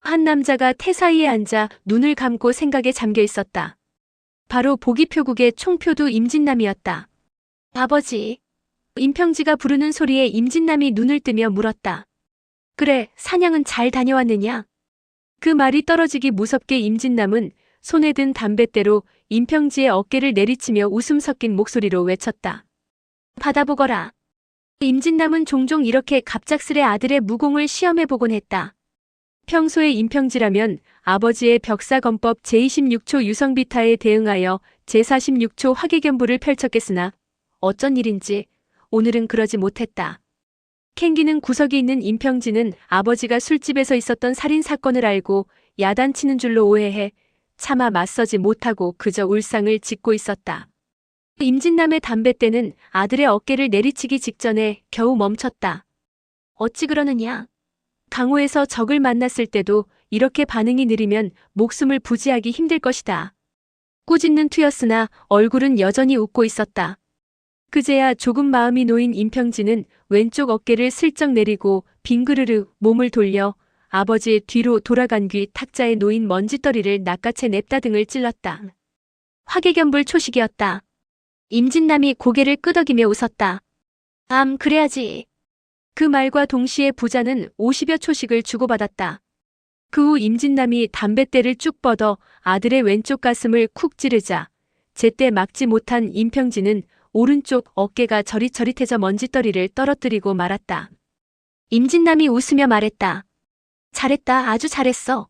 한 남자가 태 사이에 앉아 눈을 감고 생각에 잠겨 있었다. 바로 보기표국의 총표도 임진남이었다. 아버지. 임평지가 부르는 소리에 임진남이 눈을 뜨며 물었다. 그래, 사냥은 잘 다녀왔느냐? 그 말이 떨어지기 무섭게 임진남은 손에 든 담뱃대로 임평지의 어깨를 내리치며 웃음 섞인 목소리로 외쳤다. 받아보거라. 임진남은 종종 이렇게 갑작스레 아들의 무공을 시험해보곤 했다. 평소에 임평지라면 아버지의 벽사검법 제26초 유성비타에 대응하여 제46초 화개견부를 펼쳤겠으나 어쩐 일인지 오늘은 그러지 못했다. 캥기는 구석이 있는 임평지는 아버지가 술집에서 있었던 살인사건을 알고 야단치는 줄로 오해해 차마 맞서지 못하고 그저 울상을 짓고 있었다. 임진남의 담뱃대는 아들의 어깨를 내리치기 직전에 겨우 멈췄다. 어찌 그러느냐? 강호에서 적을 만났을 때도 이렇게 반응이 느리면 목숨을 부지하기 힘들 것이다. 꾸짖는 투였으나 얼굴은 여전히 웃고 있었다. 그제야 조금 마음이 놓인 임평지는 왼쪽 어깨를 슬쩍 내리고 빙그르르 몸을 돌려 아버지의 뒤로 돌아간 귀 탁자에 놓인 먼지떨이를 낚아채 냅다 등을 찔렀다. 화개견불 초식이었다. 임진남이 고개를 끄덕이며 웃었다. 그래야지. 그 말과 동시에 부자는 50여 초식을 주고받았다. 그 후 임진남이 담뱃대를 쭉 뻗어 아들의 왼쪽 가슴을 쿡 찌르자 제때 막지 못한 임평지는 오른쪽 어깨가 저릿저릿해져 먼지떨이를 떨어뜨리고 말았다. 임진남이 웃으며 말했다. 잘했다, 아주 잘했어.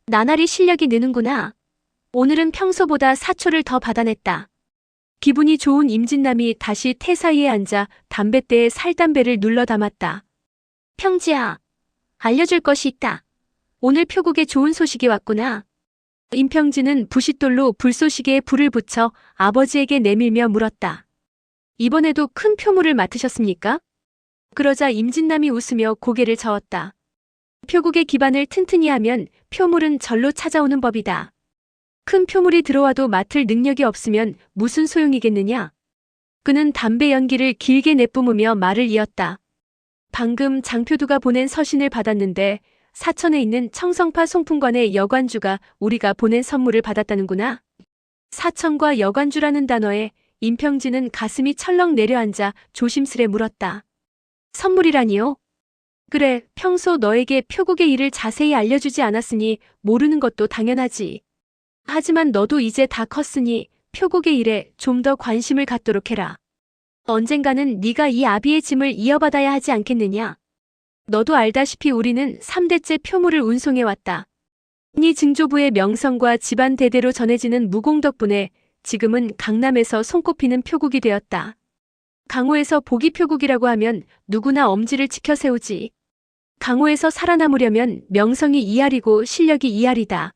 나날이 실력이 느는구나. 오늘은 평소보다 4초를 더 받아냈다. 기분이 좋은 임진남이 다시 태 사이에 앉아 담뱃대에 살담배를 눌러 담았다. 평지야, 알려줄 것이 있다. 오늘 표국에 좋은 소식이 왔구나. 임평지는 부싯돌로 불쏘시개에 불을 붙여 아버지에게 내밀며 물었다. 이번에도 큰 표물을 맡으셨습니까? 그러자 임진남이 웃으며 고개를 저었다. 표국의 기반을 튼튼히 하면 표물은 절로 찾아오는 법이다. 큰 표물이 들어와도 맡을 능력이 없으면 무슨 소용이겠느냐? 그는 담배 연기를 길게 내뿜으며 말을 이었다. 방금 장표두가 보낸 서신을 받았는데 사천에 있는 청성파 송풍관의 여관주가 우리가 보낸 선물을 받았다는구나. 사천과 여관주라는 단어에 임평지는 가슴이 철렁 내려앉아 조심스레 물었다. 선물이라니요? 그래, 평소 너에게 표국의 일을 자세히 알려주지 않았으니 모르는 것도 당연하지. 하지만 너도 이제 다 컸으니 표국의 일에 좀 더 관심을 갖도록 해라. 언젠가는 네가 이 아비의 짐을 이어받아야 하지 않겠느냐? 너도 알다시피 우리는 3대째 표물을 운송해왔다. 네 증조부의 명성과 집안 대대로 전해지는 무공 덕분에 지금은 강남에서 손꼽히는 표국이 되었다. 강호에서 보기표국이라고 하면 누구나 엄지를 치켜 세우지. 강호에서 살아남으려면 명성이 2알이고 실력이 2알이다.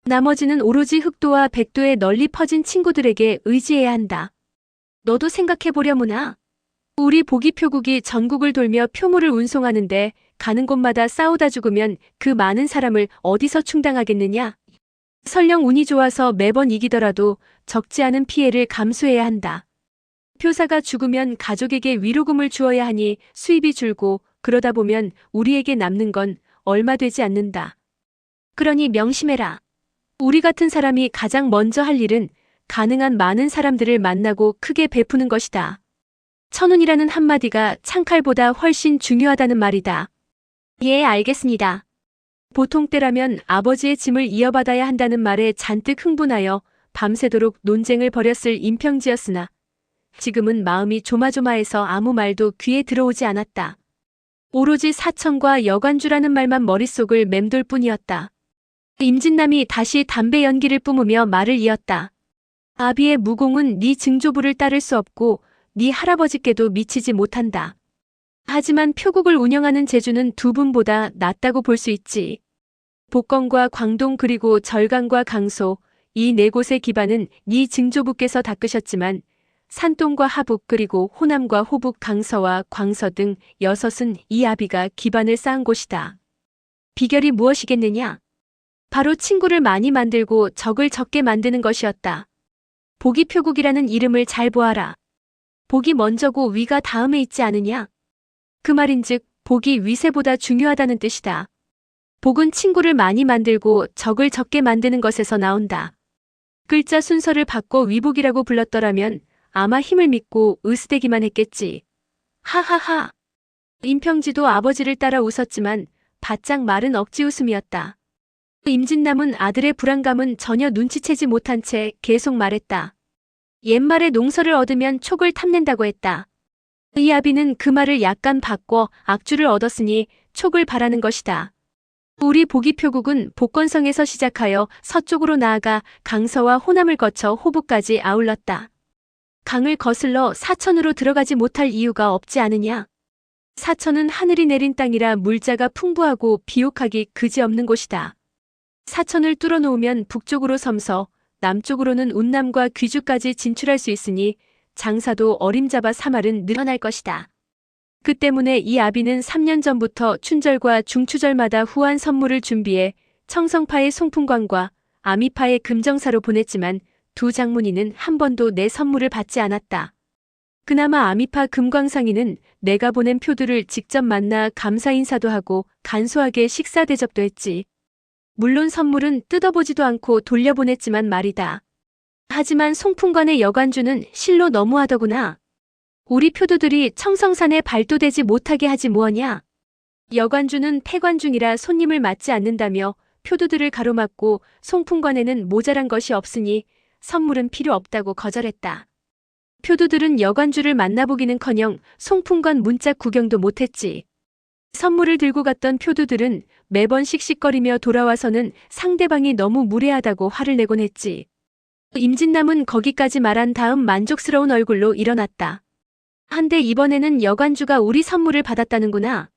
나머지는 오로지 흑도와 백도에 널리 퍼진 친구들에게 의지해야 한다. 너도 생각해보려무나. 우리 보기표국이 전국을 돌며 표물을 운송하는데 가는 곳마다 싸우다 죽으면 그 많은 사람을 어디서 충당하겠느냐? 설령 운이 좋아서 매번 이기더라도 적지 않은 피해를 감수해야 한다. 표사가 죽으면 가족에게 위로금을 주어야 하니 수입이 줄고 그러다 보면 우리에게 남는 건 얼마 되지 않는다. 그러니 명심해라. 우리 같은 사람이 가장 먼저 할 일은 가능한 많은 사람들을 만나고 크게 베푸는 것이다. 천운이라는 한마디가 창칼보다 훨씬 중요하다는 말이다. 예, 알겠습니다. 보통 때라면 아버지의 짐을 이어받아야 한다는 말에 잔뜩 흥분하여 밤새도록 논쟁을 벌였을 임평지였으나 지금은 마음이 조마조마해서 아무 말도 귀에 들어오지 않았다. 오로지 사천과 여관주라는 말만 머릿속을 맴돌 뿐이었다. 임진남이 다시 담배 연기를 뿜으며 말을 이었다. 아비의 무공은 네 증조부를 따를 수 없고 네 할아버지께도 미치지 못한다. 하지만 표국을 운영하는 재주는 두 분보다 낫다고 볼 수 있지. 복건과 광동 그리고 절강과 강소 이 네 곳의 기반은 네 증조부께서 닦으셨지만 산동과 하북 그리고 호남과 호북 강서와 광서 등 6은 이 아비가 기반을 쌓은 곳이다. 비결이 무엇이겠느냐? 바로 친구를 많이 만들고 적을 적게 만드는 것이었다. 보기표국이라는 이름을 잘 보아라. 복이 먼저고 위가 다음에 있지 않으냐? 그 말인즉 복이 위세보다 중요하다는 뜻이다. 복은 친구를 많이 만들고 적을 적게 만드는 것에서 나온다. 글자 순서를 바꿔 위복이라고 불렀더라면 아마 힘을 믿고 으스대기만 했겠지. 하하하. 임평지도 아버지를 따라 웃었지만 바짝 마른 억지 웃음이었다. 임진남은 아들의 불안감은 전혀 눈치채지 못한 채 계속 말했다. 옛말에 농서를 얻으면 촉을 탐낸다고 했다. 이 아비는 그 말을 약간 바꿔 악주를 얻었으니 촉을 바라는 것이다. 우리 보기표국은 복건성에서 시작하여 서쪽으로 나아가 강서와 호남을 거쳐 호북까지 아울렀다. 강을 거슬러 사천으로 들어가지 못할 이유가 없지 않으냐. 사천은 하늘이 내린 땅이라 물자가 풍부하고 비옥하기 그지없는 곳이다. 사천을 뚫어놓으면 북쪽으로 섬서 남쪽으로는 운남과 귀주까지 진출할 수 있으니 장사도 어림잡아 사말은 늘어날 것이다. 그 때문에 이 아비는 3년 전부터 춘절과 중추절마다 후한 선물을 준비해 청성파의 송풍관과 아미파의 금정사로 보냈지만 두 장문이는 한 번도 내 선물을 받지 않았다. 그나마 아미파 금광상인은 내가 보낸 표들을 직접 만나 감사 인사도 하고 간소하게 식사 대접도 했지. 물론 선물은 뜯어보지도 않고 돌려보냈지만 말이다. 하지만 송풍관의 여관주는 실로 너무하더구나. 우리 표도들이 청성산에 발도되지 못하게 하지 뭐하냐. 여관주는 폐관 중이라 손님을 맞지 않는다며 표도들을 가로막고 송풍관에는 모자란 것이 없으니 선물은 필요 없다고 거절했다. 표도들은 여관주를 만나보기는커녕 송풍관 문짝 구경도 못했지. 선물을 들고 갔던 표도들은 매번 씩씩거리며 돌아와서는 상대방이 너무 무례하다고 화를 내곤 했지. 임진남은 거기까지 말한 다음 만족스러운 얼굴로 일어났다. 한데 이번에는 여관주가 우리 선물을 받았다는구나.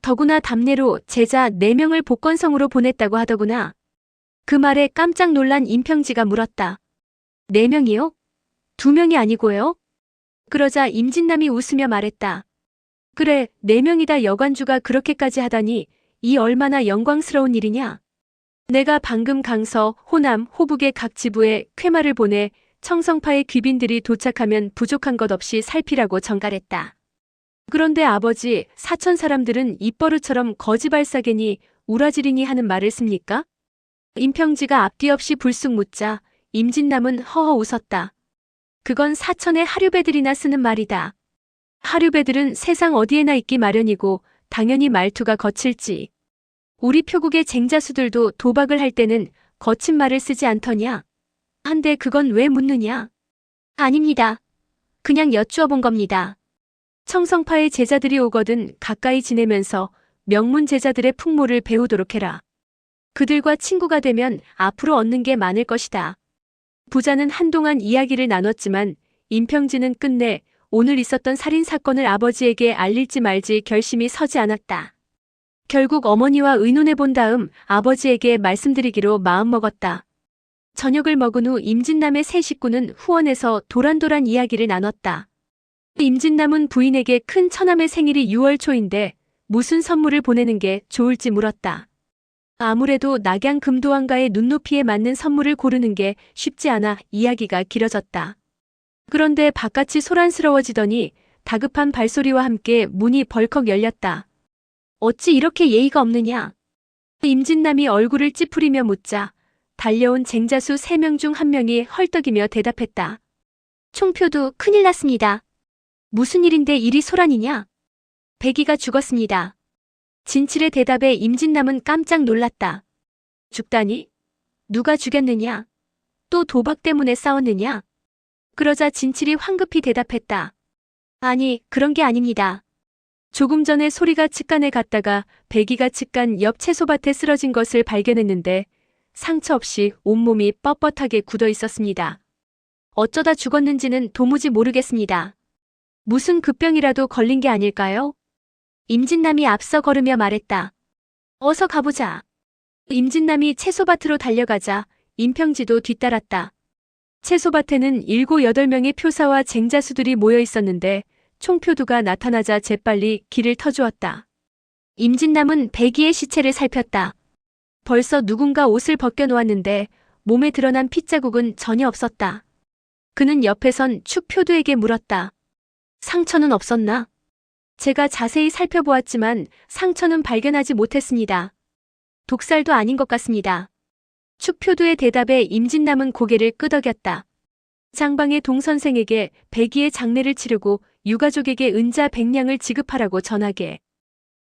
더구나 답례로 제자 4명을 복건성으로 보냈다고 하더구나. 그 말에 깜짝 놀란 임평지가 물었다. 4명이요? 2명이 아니고요? 그러자 임진남이 웃으며 말했다. 그래, 4명이다. 여관주가 그렇게까지 하다니 이 얼마나 영광스러운 일이냐. 내가 방금 강서, 호남, 호북의 각 지부에 쾌마를 보내 청성파의 귀빈들이 도착하면 부족한 것 없이 살피라고 전갈했다. 그런데 아버지, 사천 사람들은 입버릇처럼 거지발사개니 우라지리니 하는 말을 씁니까? 임평지가 앞뒤 없이 불쑥 묻자 임진남은 허허 웃었다. 그건 사천의 하류배들이나 쓰는 말이다. 하류배들은 세상 어디에나 있기 마련이고 당연히 말투가 거칠지. 우리 표국의 쟁자수들도 도박을 할 때는 거친 말을 쓰지 않더냐. 한데 그건 왜 묻느냐? 아닙니다. 그냥 여쭈어 본 겁니다. 청성파의 제자들이 오거든 가까이 지내면서 명문 제자들의 풍모를 배우도록 해라. 그들과 친구가 되면 앞으로 얻는 게 많을 것이다. 부자는 한동안 이야기를 나눴지만 임평진은 끝내 오늘 있었던 살인사건을 아버지에게 알릴지 말지 결심이 서지 않았다. 결국 어머니와 의논해 본 다음 아버지에게 말씀드리기로 마음먹었다. 저녁을 먹은 후 임진남의 세 식구는 후원에서 도란도란 이야기를 나눴다. 임진남은 부인에게 큰 처남의 생일이 6월 초인데 무슨 선물을 보내는 게 좋을지 물었다. 아무래도 낙양 금도왕가의 눈높이에 맞는 선물을 고르는 게 쉽지 않아 이야기가 길어졌다. 그런데 바깥이 소란스러워지더니 다급한 발소리와 함께 문이 벌컥 열렸다. 어찌 이렇게 예의가 없느냐. 임진남이 얼굴을 찌푸리며 묻자 달려온 쟁자수 3명 중 1명이 헐떡이며 대답했다. 총표도 큰일 났습니다. 무슨 일인데 이리 소란이냐? 백이가 죽었습니다. 진칠의 대답에 임진남은 깜짝 놀랐다. 죽다니? 누가 죽였느냐? 또 도박 때문에 싸웠느냐? 그러자 진칠이 황급히 대답했다. 아니, 그런 게 아닙니다. 조금 전에 소리가 칡간에 갔다가 백이가 칡간 옆 채소밭에 쓰러진 것을 발견했는데 상처 없이 온몸이 뻣뻣하게 굳어 있었습니다. 어쩌다 죽었는지는 도무지 모르겠습니다. 무슨 급병이라도 걸린 게 아닐까요? 임진남이 앞서 걸으며 말했다. 어서 가보자. 임진남이 채소밭으로 달려가자 임평지도 뒤따랐다. 채소밭에는 7, 8명의 표사와 쟁자수들이 모여 있었는데 총표두가 나타나자 재빨리 길을 터주었다. 임진남은 백이의 시체를 살폈다. 벌써 누군가 옷을 벗겨놓았는데 몸에 드러난 핏자국은 전혀 없었다. 그는 옆에선 축표두에게 물었다. 상처는 없었나? 제가 자세히 살펴보았지만 상처는 발견하지 못했습니다. 독살도 아닌 것 같습니다. 축표두의 대답에 임진남은 고개를 끄덕였다. 장방의 동선생에게 백의의 장례를 치르고 유가족에게 은자 100냥을 지급하라고 전하게.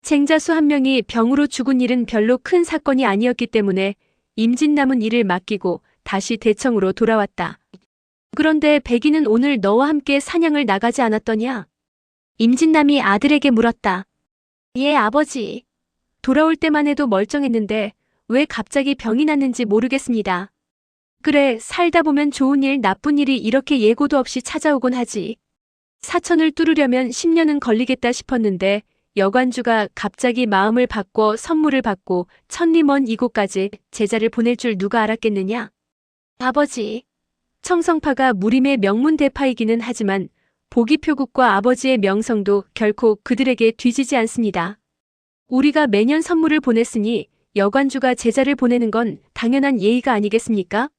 쟁자수 한 명이 병으로 죽은 일은 별로 큰 사건이 아니었기 때문에 임진남은 이를 맡기고 다시 대청으로 돌아왔다. 그런데 백의는 오늘 너와 함께 사냥을 나가지 않았더냐? 임진남이 아들에게 물었다. 예, 아버지. 돌아올 때만 해도 멀쩡했는데 왜 갑자기 병이 났는지 모르겠습니다. 그래, 살다 보면 좋은 일, 나쁜 일이 이렇게 예고도 없이 찾아오곤 하지. 사천을 뚫으려면 10년은 걸리겠다 싶었는데 여관주가 갑자기 마음을 바꿔 선물을 받고 천리 먼 이곳까지 제자를 보낼 줄 누가 알았겠느냐? 아버지, 청성파가 무림의 명문대파이기는 하지만 보기표국과 아버지의 명성도 결코 그들에게 뒤지지 않습니다. 우리가 매년 선물을 보냈으니 여관주가 제자를 보내는 건 당연한 예의가 아니겠습니까?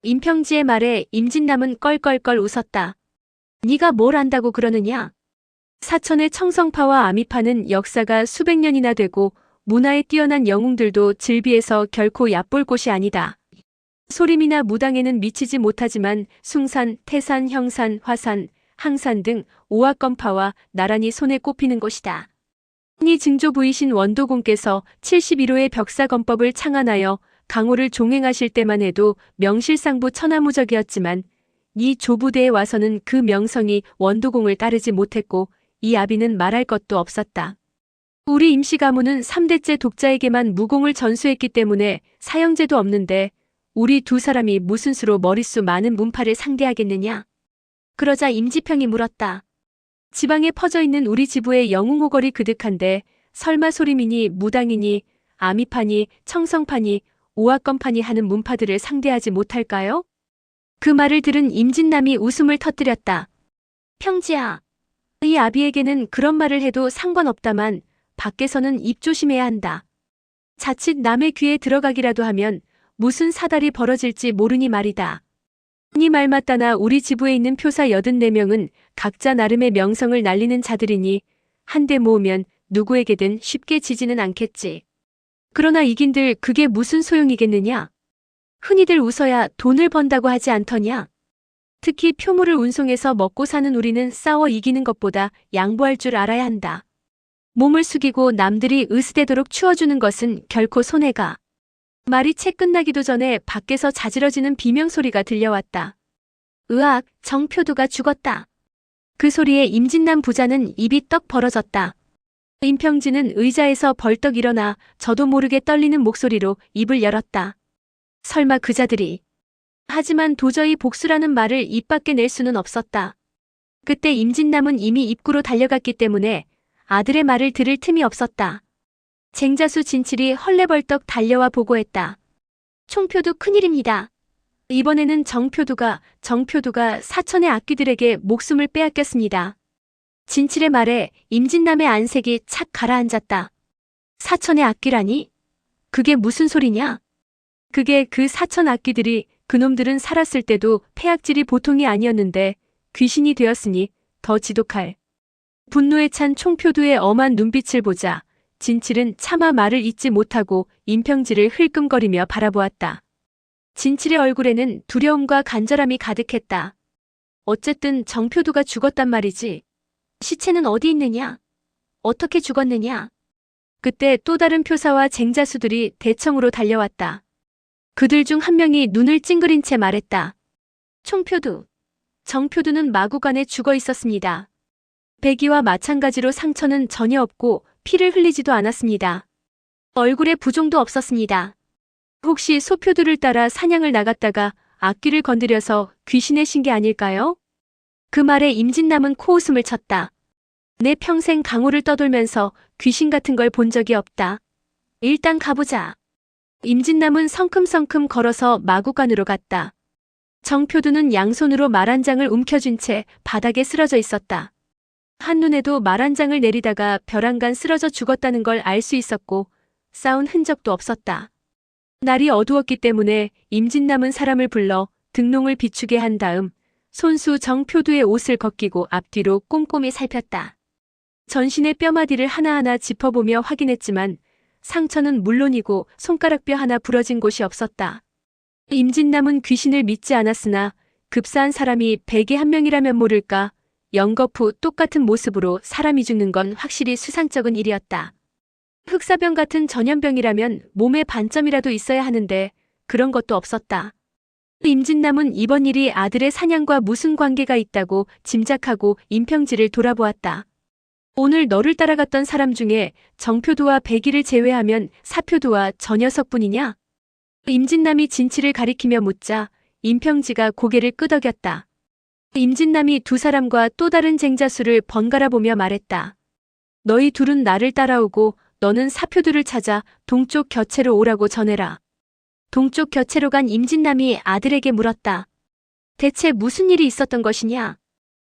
임평지의 말에 임진남은 껄껄껄 웃었다. 네가 뭘 안다고 그러느냐? 사천의 청성파와 아미파는 역사가 수백 년이나 되고 문화에 뛰어난 영웅들도 질비해서 결코 얕볼 곳이 아니다. 소림이나 무당에는 미치지 못하지만 숭산, 태산, 형산, 화산, 항산 등 오합건파와 나란히 손에 꼽히는 곳이다. 이 증조부이신 원도공께서 71호의 벽사건법을 창안하여 강호를 종행하실 때만 해도 명실상부 천하무적이었지만 이 조부대에 와서는 그 명성이 원도공을 따르지 못했고 이 아비는 말할 것도 없었다. 우리 임씨 가문은 3대째 독자에게만 무공을 전수했기 때문에 사형제도 없는데 우리 두 사람이 무슨 수로 머릿수 많은 문파를 상대하겠느냐? 그러자 임지평이 물었다. 지방에 퍼져있는 우리 지부의 영웅호걸이 그득한데 설마 소림이니 무당이니 아미파니 청성파니 오합건파니 하는 문파들을 상대하지 못할까요? 그 말을 들은 임진남이 웃음을 터뜨렸다. 평지야, 이 아비에게는 그런 말을 해도 상관없다만 밖에서는 입 조심해야 한다. 자칫 남의 귀에 들어가기라도 하면 무슨 사달이 벌어질지 모르니 말이다. 네 말 맞다나 우리 지부에 있는 표사 84명은 각자 나름의 명성을 날리는 자들이니 한데 모으면 누구에게든 쉽게 지지는 않겠지. 그러나 이긴들 그게 무슨 소용이겠느냐? 흔히들 웃어야 돈을 번다고 하지 않더냐? 특히 표물을 운송해서 먹고 사는 우리는 싸워 이기는 것보다 양보할 줄 알아야 한다. 몸을 숙이고 남들이 으스대도록 추워주는 것은 결코 손해가. 말이 채 끝나기도 전에 밖에서 자지러지는 비명소리가 들려왔다. 으악, 정표두가 죽었다. 그 소리에 임진남 부자는 입이 떡 벌어졌다. 임평지는 의자에서 벌떡 일어나 저도 모르게 떨리는 목소리로 입을 열었다. 설마 그 자들이. 하지만 도저히 복수라는 말을 입 밖에 낼 수는 없었다. 그때 임진남은 이미 입구로 달려갔기 때문에 아들의 말을 들을 틈이 없었다. 쟁자수 진칠이 헐레벌떡 달려와 보고했다. 총표두 큰일입니다. 이번에는 정표두가 사천의 악귀들에게 목숨을 빼앗겼습니다. 진칠의 말에 임진남의 안색이 착 가라앉았다. 사천의 악귀라니? 그게 무슨 소리냐? 그게 그 사천 악귀들이 그놈들은 살았을 때도 폐악질이 보통이 아니었는데 귀신이 되었으니 더 지독할. 분노에 찬 총표두의 엄한 눈빛을 보자 진칠은 차마 말을 잇지 못하고 임평지를 흘끔거리며 바라보았다. 진칠의 얼굴에는 두려움과 간절함이 가득했다. 어쨌든 정표두가 죽었단 말이지. 시체는 어디 있느냐? 어떻게 죽었느냐? 그때 또 다른 표사와 쟁자수들이 대청으로 달려왔다. 그들 중 한 명이 눈을 찡그린 채 말했다. 총표두. 정표두는 마구간에 죽어 있었습니다. 백의와 마찬가지로 상처는 전혀 없고 피를 흘리지도 않았습니다. 얼굴에 부종도 없었습니다. 혹시 소표두를 따라 사냥을 나갔다가 악귀를 건드려서 귀신의 신 게 아닐까요? 그 말에 임진남은 코웃음을 쳤다. 내 평생 강호를 떠돌면서 귀신 같은 걸 본 적이 없다. 일단 가보자. 임진남은 성큼성큼 걸어서 마구간으로 갔다. 정표두는 양손으로 말 한 장을 움켜쥔 채 바닥에 쓰러져 있었다. 한눈에도 말 한 장을 내리다가 벼랑간 쓰러져 죽었다는 걸 알 수 있었고 싸운 흔적도 없었다. 날이 어두웠기 때문에 임진남은 사람을 불러 등롱을 비추게 한 다음 손수 정표두의 옷을 벗기고 앞뒤로 꼼꼼히 살폈다. 전신의 뼈마디를 하나하나 짚어보며 확인했지만 상처는 물론이고 손가락뼈 하나 부러진 곳이 없었다. 임진남은 귀신을 믿지 않았으나 급사한 사람이 100에 1명이라면 모를까 영거푸 똑같은 모습으로 사람이 죽는 건 확실히 수상쩍은 일이었다. 흑사병 같은 전염병이라면 몸에 반점이라도 있어야 하는데 그런 것도 없었다. 임진남은 이번 일이 아들의 사냥과 무슨 관계가 있다고 짐작하고 임평지를 돌아보았다. 오늘 너를 따라갔던 사람 중에 정표도와 백이를 제외하면 사표도와 저 녀석뿐이냐? 임진남이 진치를 가리키며 묻자 임평지가 고개를 끄덕였다. 임진남이 두 사람과 또 다른 쟁자수를 번갈아 보며 말했다. 너희 둘은 나를 따라오고 너는 사표도를 찾아 동쪽 곁으로 오라고 전해라. 동쪽 곁으로 간 임진남이 아들에게 물었다. 대체 무슨 일이 있었던 것이냐?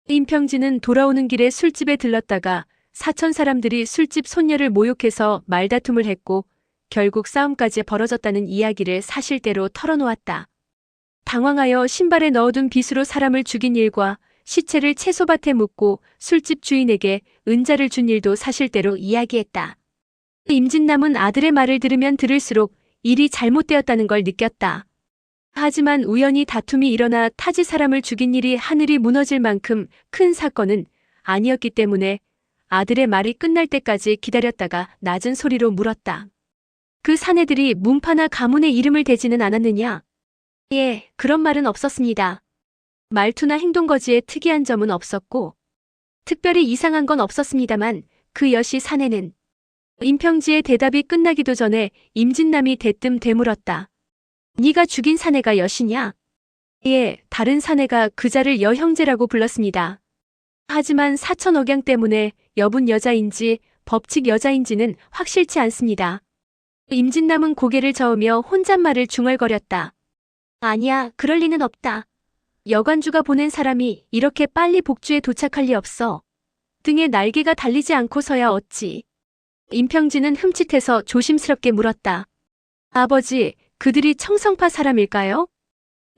임평지는 돌아오는 길에 술집에 들렀다가 사천 사람들이 술집 손녀를 모욕해서 말다툼을 했고 결국 싸움까지 벌어졌다는 이야기를 사실대로 털어놓았다. 당황하여 신발에 넣어둔 빗으로 사람을 죽인 일과 시체를 채소밭에 묻고 술집 주인에게 은자를 준 일도 사실대로 이야기했다. 임진남은 아들의 말을 들으면 들을수록 일이 잘못되었다는 걸 느꼈다. 하지만 우연히 다툼이 일어나 타지 사람을 죽인 일이 하늘이 무너질 만큼 큰 사건은 아니었기 때문에 아들의 말이 끝날 때까지 기다렸다가 낮은 소리로 물었다. 그 사내들이 문파나 가문의 이름을 대지는 않았느냐? 예, 그런 말은 없었습니다. 말투나 행동거지에 특이한 점은 없었고 특별히 이상한 건 없었습니다만 그 여시 사내는 임평지의 대답이 끝나기도 전에 임진남이 대뜸 되물었다. 네가 죽인 사내가 여시냐? 예, 다른 사내가 그자를 여형제라고 불렀습니다. 하지만 사천억양 때문에 여분 여자인지 법칙 여자인지는 확실치 않습니다. 임진남은 고개를 저으며 혼잣말을 중얼거렸다. 아니야, 그럴 리는 없다. 여관주가 보낸 사람이 이렇게 빨리 복주에 도착할 리 없어. 등에 날개가 달리지 않고서야 어찌. 임평지는 흠칫해서 조심스럽게 물었다. 아버지, 그들이 청성파 사람일까요?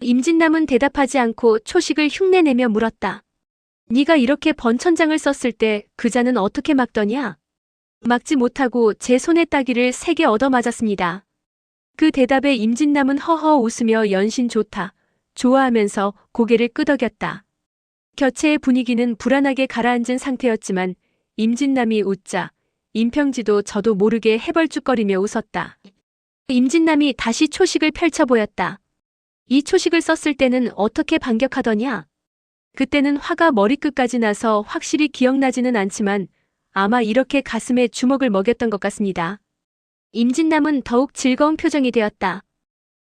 임진남은 대답하지 않고 초식을 흉내내며 물었다. 네가 이렇게 번천장을 썼을 때 그자는 어떻게 막더냐? 막지 못하고 제 손에 따기를 3개 얻어맞았습니다. 그 대답에 임진남은 허허 웃으며 연신 좋다, 좋아하면서 고개를 끄덕였다. 곁의 분위기는 불안하게 가라앉은 상태였지만 임진남이 웃자 임평지도 저도 모르게 해벌쭉거리며 웃었다. 임진남이 다시 초식을 펼쳐 보였다. 이 초식을 썼을 때는 어떻게 반격하더냐? 그때는 화가 머리끝까지 나서 확실히 기억나지는 않지만 아마 이렇게 가슴에 주먹을 먹였던 것 같습니다. 임진남은 더욱 즐거운 표정이 되었다.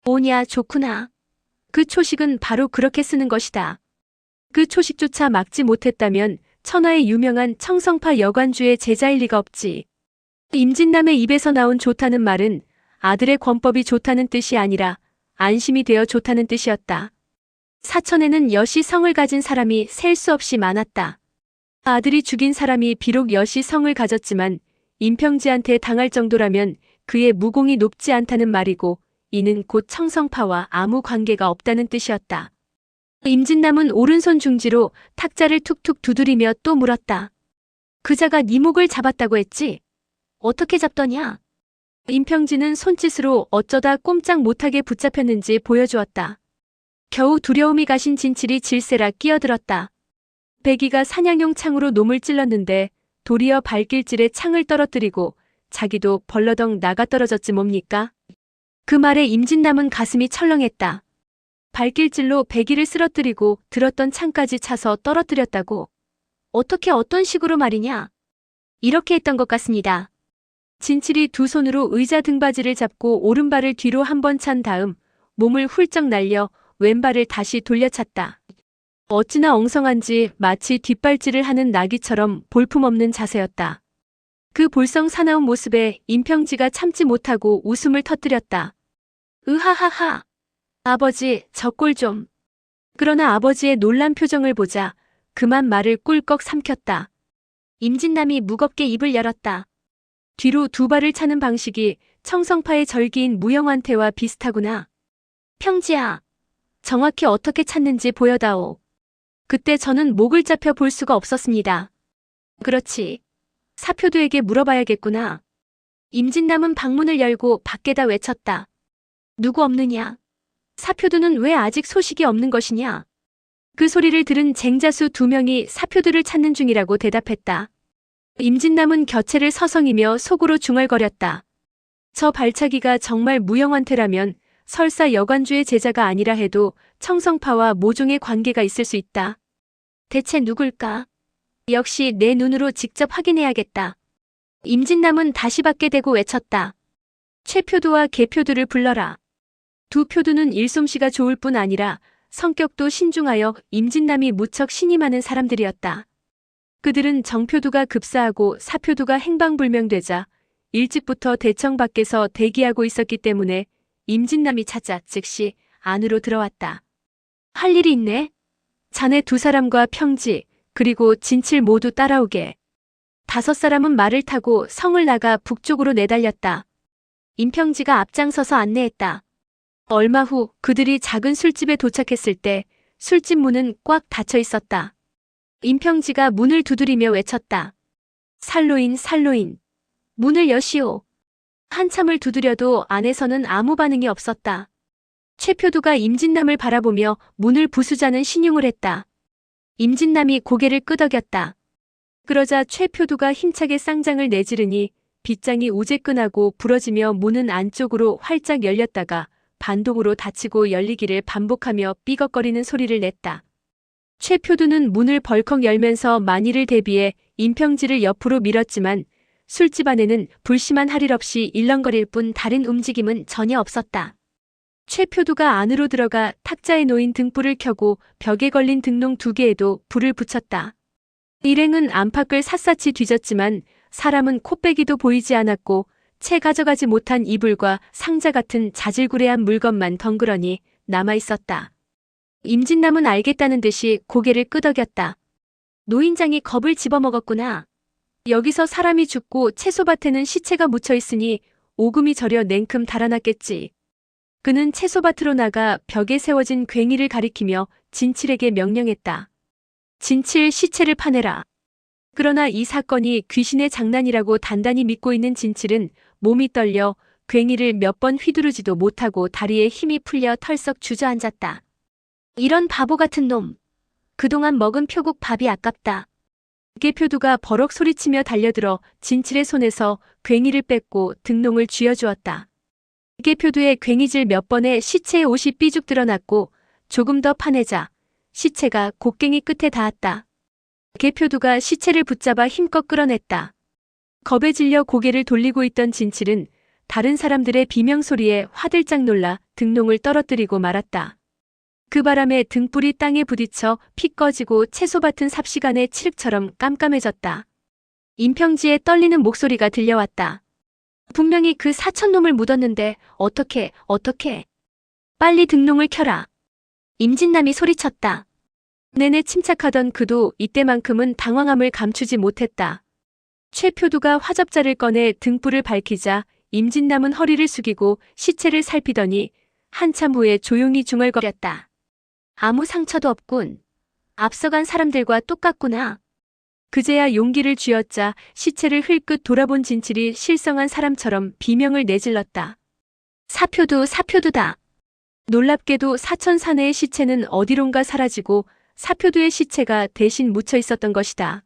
오냐, 좋구나. 그 초식은 바로 그렇게 쓰는 것이다. 그 초식조차 막지 못했다면 천하의 유명한 청성파 여관주의 제자일 리가 없지. 임진남의 입에서 나온 좋다는 말은 아들의 권법이 좋다는 뜻이 아니라 안심이 되어 좋다는 뜻이었다. 사천에는 여시 성을 가진 사람이 셀 수 없이 많았다. 아들이 죽인 사람이 비록 여시 성을 가졌지만 임평지한테 당할 정도라면 그의 무공이 높지 않다는 말이고 이는 곧 청성파와 아무 관계가 없다는 뜻이었다. 임진남은 오른손 중지로 탁자를 툭툭 두드리며 또 물었다. 그자가 네 목을 잡았다고 했지? 어떻게 잡더냐? 임평지는 손짓으로 어쩌다 꼼짝 못하게 붙잡혔는지 보여주었다. 겨우 두려움이 가신 진칠이 질세라 끼어들었다. 백이가 사냥용 창으로 놈을 찔렀는데 도리어 발길질에 창을 떨어뜨리고 자기도 벌러덩 나가 떨어졌지 뭡니까? 그 말에 임진남은 가슴이 철렁했다. 발길질로 백이를 쓰러뜨리고 들었던 창까지 차서 떨어뜨렸다고? 어떻게 어떤 식으로 말이냐? 이렇게 했던 것 같습니다. 진칠이 두 손으로 의자 등받이를 잡고 오른발을 뒤로 한 번 찬 다음 몸을 훌쩍 날려 왼발을 다시 돌려찼다. 어찌나 엉성한지 마치 뒷발질을 하는 나귀처럼 볼품없는 자세였다. 그 볼성 사나운 모습에 임평지가 참지 못하고 웃음을 터뜨렸다. 으하하하. 아버지, 저 꼴 좀. 그러나 아버지의 놀란 표정을 보자 그만 말을 꿀꺽 삼켰다. 임진남이 무겁게 입을 열었다. 뒤로 두 발을 차는 방식이 청성파의 절기인 무영환태와 비슷하구나. 평지야, 정확히 어떻게 찼는지 보여다오. 그때 저는 목을 잡혀 볼 수가 없었습니다. 그렇지. 사표도에게 물어봐야겠구나. 임진남은 방문을 열고 밖에다 외쳤다. 누구 없느냐? 사표두는 왜 아직 소식이 없는 것이냐? 그 소리를 들은 쟁자수 2명이 사표두를 찾는 중이라고 대답했다. 임진남은 겨체를 서성이며 속으로 중얼거렸다. 저 발차기가 정말 무영환태라면 설사 여관주의 제자가 아니라 해도 청성파와 모종의 관계가 있을 수 있다. 대체 누굴까? 역시 내 눈으로 직접 확인해야겠다. 임진남은 다시 밖에 대고 외쳤다. 최표두와 개표두를 불러라. 두 표두는 일솜씨가 좋을 뿐 아니라 성격도 신중하여 임진남이 무척 신이 많은 사람들이었다. 그들은 정표두가 급사하고 사표두가 행방불명되자 일찍부터 대청 밖에서 대기하고 있었기 때문에 임진남이 찾아 즉시 안으로 들어왔다. 할 일이 있네. 자네 2사람과 평지 그리고 진칠 모두 따라오게. 5사람은 말을 타고 성을 나가 북쪽으로 내달렸다. 임평지가 앞장서서 안내했다. 얼마 후 그들이 작은 술집에 도착했을 때 술집 문은 꽉 닫혀 있었다. 임평지가 문을 두드리며 외쳤다. 살로인 살로인. 문을 여시오. 한참을 두드려도 안에서는 아무 반응이 없었다. 최표두가 임진남을 바라보며 문을 부수자는 신용을 했다. 임진남이 고개를 끄덕였다. 그러자 최표두가 힘차게 쌍장을 내지르니 빗장이 우제끈하고 부러지며 문은 안쪽으로 활짝 열렸다가 반동으로 닫히고 열리기를 반복하며 삐걱거리는 소리를 냈다. 최표두는 문을 벌컥 열면서 만일을 대비해 임평지를 옆으로 밀었지만 술집 안에는 불심한 할 일 없이 일렁거릴 뿐 다른 움직임은 전혀 없었다. 최표두가 안으로 들어가 탁자에 놓인 등불을 켜고 벽에 걸린 등롱 2개에도 불을 붙였다. 일행은 안팎을 샅샅이 뒤졌지만 사람은 코빼기도 보이지 않았고 채 가져가지 못한 이불과 상자 같은 자질구레한 물건만 덩그러니 남아있었다. 임진남은 알겠다는 듯이 고개를 끄덕였다. 노인장이 겁을 집어먹었구나. 여기서 사람이 죽고 채소밭에는 시체가 묻혀있으니 오금이 저려 냉큼 달아났겠지. 그는 채소밭으로 나가 벽에 세워진 괭이를 가리키며 진칠에게 명령했다. 진칠 시체를 파내라. 그러나 이 사건이 귀신의 장난이라고 단단히 믿고 있는 진칠은 몸이 떨려 괭이를 몇 번 휘두르지도 못하고 다리에 힘이 풀려 털썩 주저앉았다. 이런 바보 같은 놈. 그동안 먹은 표국 밥이 아깝다. 개표두가 버럭 소리치며 달려들어 진칠의 손에서 괭이를 뺏고 등롱을 쥐어주었다. 개표두의 괭이질 몇 번에 시체의 옷이 삐죽 드러났고 조금 더 파내자 시체가 곡괭이 끝에 닿았다. 개표두가 시체를 붙잡아 힘껏 끌어냈다. 겁에 질려 고개를 돌리고 있던 진칠은 다른 사람들의 비명소리에 화들짝 놀라 등롱을 떨어뜨리고 말았다. 그 바람에 등불이 땅에 부딪혀 피 꺼지고 채소밭은 삽시간에 칠흑처럼 깜깜해졌다. 임평지의 떨리는 목소리가 들려왔다. 분명히 그 사천놈을 묻었는데 어떻게. 빨리 등롱을 켜라. 임진남이 소리쳤다. 내내 침착하던 그도 이때만큼은 당황함을 감추지 못했다. 최표두가 화접자를 꺼내 등불을 밝히자 임진남은 허리를 숙이고 시체를 살피더니 한참 후에 조용히 중얼거렸다. 아무 상처도 없군. 앞서간 사람들과 똑같구나. 그제야 용기를 쥐었자 시체를 흘끗 돌아본 진칠이 실성한 사람처럼 비명을 내질렀다. 사표두다. 놀랍게도 사천 사내의 시체는 어디론가 사라지고 사표두의 시체가 대신 묻혀 있었던 것이다.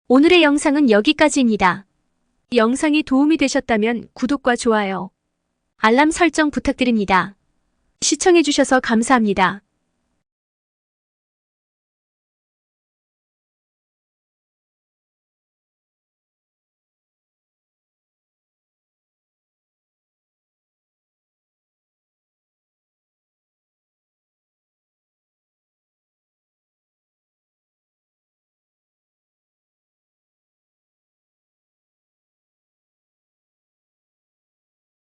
오늘의 영상은 여기까지입니다. 영상이 도움이 되셨다면 구독과 좋아요, 알람 설정 부탁드립니다. 시청해주셔서 감사합니다.